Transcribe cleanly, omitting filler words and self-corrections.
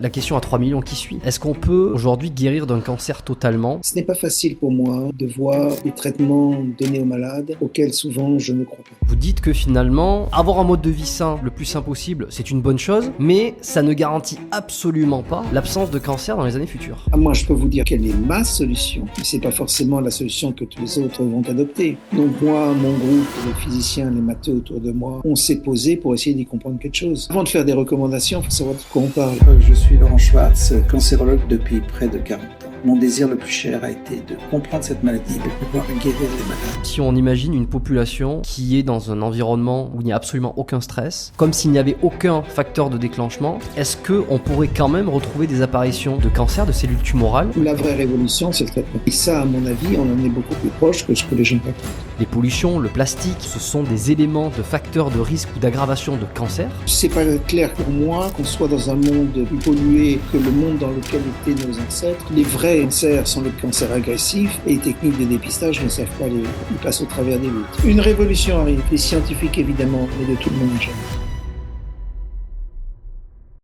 la question à 3 millions qui suit. Est-ce qu'on peut aujourd'hui guérir d'un cancer totalement? Ce n'est pas facile pour moi de voir les traitements donnés aux malades auxquels souvent je ne crois pas. Vous dites que finalement, avoir un mode de vie sain le plus sain possible, c'est une bonne chose, mais ça ne garantit absolument pas l'absence de cancer dans les années futures. Moi, je peux vous dire quelle est ma solution, mais c'est pas forcément la solution que tous les autres vont adopter. Donc moi, mon groupe, les physiciens, les matheux autour de moi, on s'est posé pour essayer d'y comprendre quelque chose. Avant de faire des recommandations, il faut savoir de quoi on parle. Je suis Laurent Schwartz, cancérologue depuis près de 40 ans. Mon désir le plus cher a été de comprendre cette maladie, de pouvoir guérir les malades. Si on imagine une population qui est dans un environnement où il n'y a absolument aucun stress, comme s'il n'y avait aucun facteur de déclenchement, est-ce qu'on pourrait quand même retrouver des apparitions de cancer, de cellules tumorales? La vraie révolution, c'est le traitement. Et ça, à mon avis, on en est beaucoup plus proche que ce que les gens racontent. Les pollutions, le plastique, ce sont des éléments de facteurs de risque ou d'aggravation de cancer. C'est pas clair pour moi qu'on soit dans un monde plus pollué que le monde dans lequel étaient nos ancêtres. Les vrais cancers sont les cancers agressifs et les techniques de dépistage ne savent pas ils passent au travers des luttes. Une révolution arrive, les scientifiques évidemment, mais de tout le monde en général.